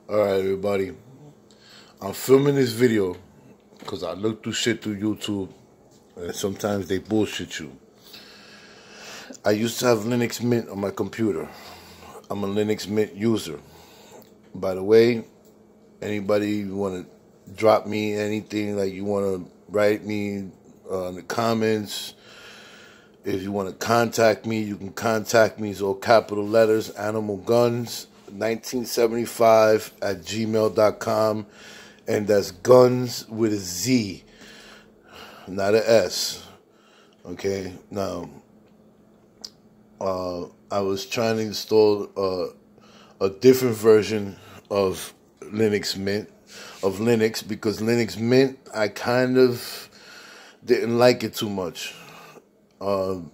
Alright, everybody. I'm filming this video because I look through shit through YouTube and sometimes they bullshit you. I used to have Linux Mint on my computer. I'm a Linux Mint user. By the way, anybody want to drop me anything, like you want to write me in the comments, if you want to contact me, you can contact me. It's all capital letters, Animal Guns 1975 at gmail.com. And that's guns with a Z, not a S. Okay, now, I was trying to install a different version of Linux Mint, because Linux Mint, I kind of didn't like it too much. You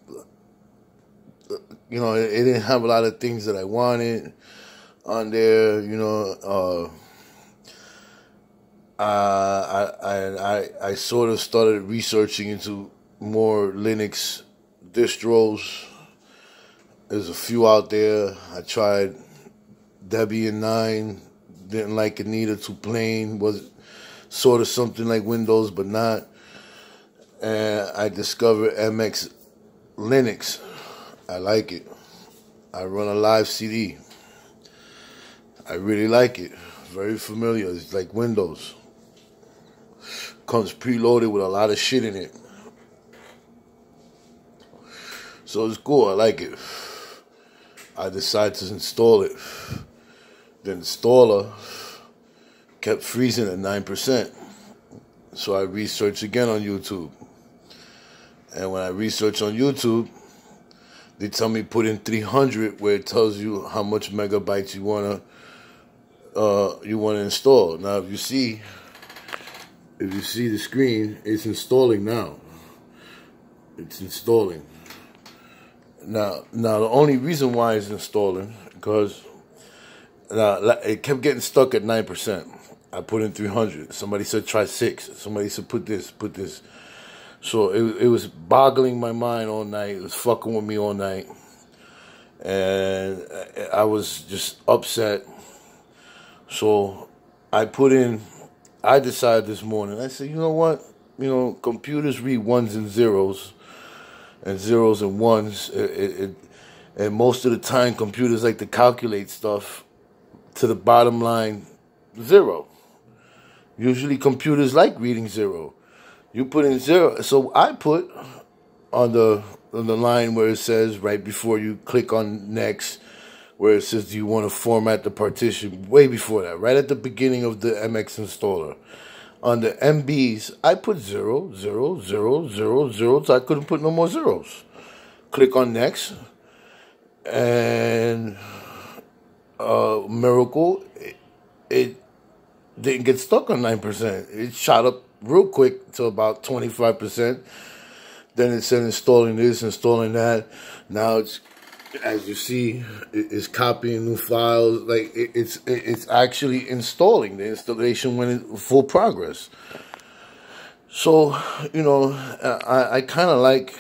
know, it didn't have a lot of things that I wanted on there, you know. I sort of started researching into more Linux distros. There's a few out there. I tried Debian 9, didn't like it neither, too plain, was sort of something like Windows, but not. And I discovered MX Linux. I like it. I run a live CD. I really like it. Very familiar. It's like Windows. Comes preloaded with a lot of shit in it. So it's cool. I like it. I decided to install it. The installer kept freezing at 9%. So I researched again on YouTube. And when I research on YouTube, they tell me put in 300, where it tells you how much megabytes you wanna install. Now, if you see the screen, it's installing now. It's installing. Now the only reason why it's installing, because now it kept getting stuck at 9%. I put in 300. Somebody said try 6. Somebody said put this. So it was boggling my mind all night. It was fucking with me all night. And I was just upset. So I decided this morning, I said, you know what? You know, computers read ones and zeros and ones. And most of the time, computers like to calculate stuff to the bottom line, 0. Usually computers like reading 0. You put in 0. So I put on the line where it says, right before you click on next, where it says, do you want to format the partition? Way before that, right at the beginning of the MX installer. On the MBs, I put 0, 0, 0, 0, 0, so I couldn't put no more zeros. Click on next, and miracle, it didn't get stuck on 9%. It shot up real quick to about 25%. Then it said installing this, installing that. Now it's, as you see, it's copying new files. Like it's actually installing. The installation went in full progress. So, you know, I kind of like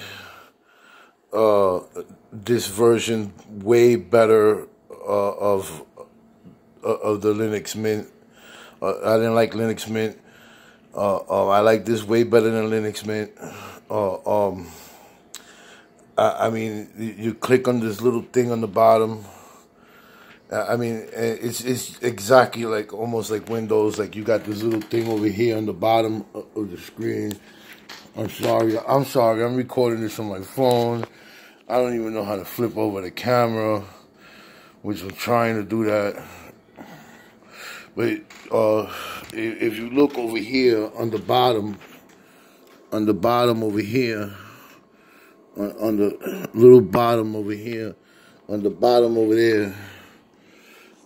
this version way better of the Linux Mint. I didn't like Linux Mint. I like this way better than Linux Mint. I mean, you click on this little thing on the bottom. I mean, it's exactly like, almost like Windows. Like, you got this little thing over here on the bottom of the screen. I'm sorry, I'm recording this on my phone. I don't even know how to flip over the camera, which I'm trying to do that. But if you look over here on the bottom over here, on the little bottom over here, on the bottom over there,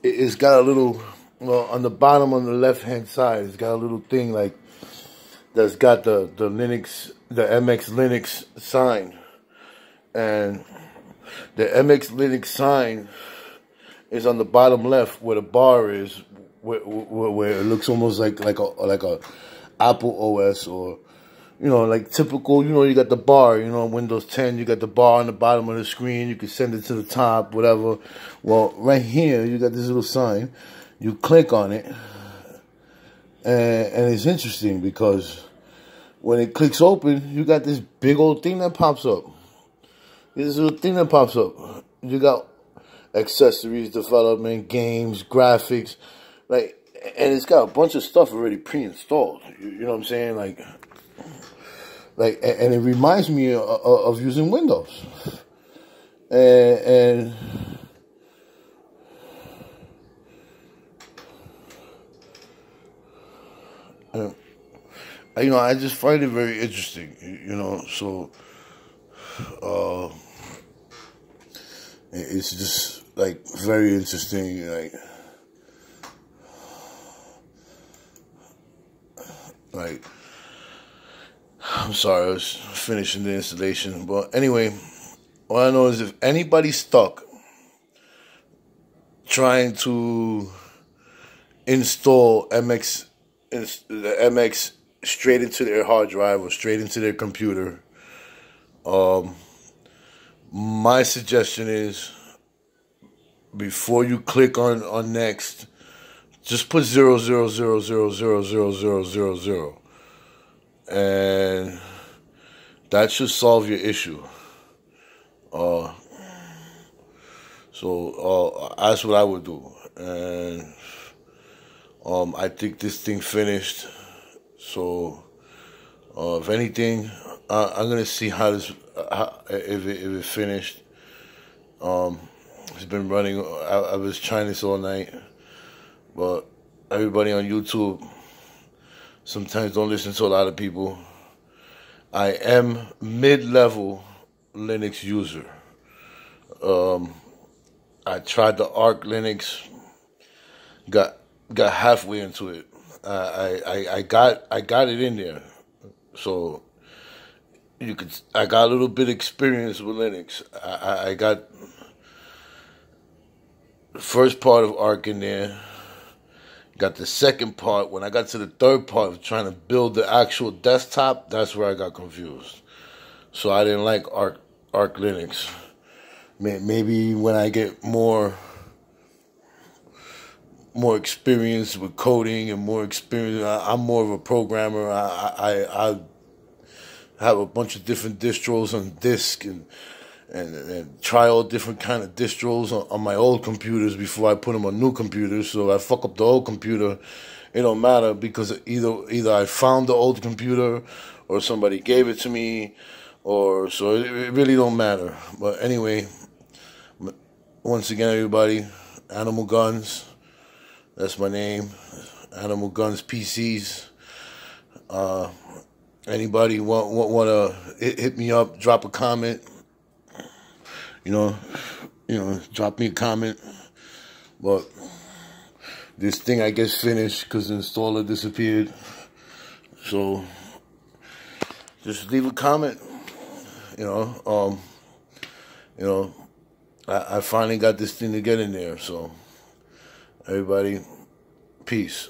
it's got a little, well, on the bottom on the left hand side, it's got a little thing like that's got the Linux, the MX Linux sign. And the MX Linux sign is on the bottom left where the bar is, where it looks almost like a Apple OS, or, you know, like typical, you know, you got the bar, you know, Windows 10, you got the bar on the bottom of the screen, you can send it to the top, whatever. Well, right here, you got this little sign. you click on it, and it's interesting because when it clicks open, you got this big old thing that pops up. This little thing that pops up. You got accessories, development, games, graphics, like, and it's got a bunch of stuff already pre-installed. You know what I'm saying? And it reminds me of using Windows. And you know, I just find it very interesting. You know, so it's just like very interesting. Like, I'm sorry, I was finishing the installation, but anyway, all I know is if anybody's stuck trying to install the MX straight into their hard drive or straight into their computer, my suggestion is before you click on next, just put 000000000, and that should solve your issue. So that's what I would do, and I think this thing finished. So if anything, I'm gonna see if it finished. It's been running. I was trying this all night, but everybody on YouTube sometimes don't listen to a lot of people. I am mid-level Linux user. I tried the Arch Linux, got halfway into it. I got it in there, so I got a little bit of experience with Linux. I got the first part of Arch in there. Got the second part. When I got to the third part of trying to build the actual desktop, that's where I got confused. So I didn't like Arch Linux. Maybe when I get more experience with coding and more experience, I'm more of a programmer. I have a bunch of different distros on disk and try all different kind of distros on my old computers before I put them on new computers. So if I fuck up the old computer, it don't matter because either I found the old computer or somebody gave it to me, so it really don't matter. But anyway, once again, everybody, Animal Guns, that's my name, Animal Guns PCs. Anybody want to hit me up, drop a comment. You know, drop me a comment. But this thing, I guess, finished because the installer disappeared. So just leave a comment. I finally got this thing to get in there. So everybody, peace.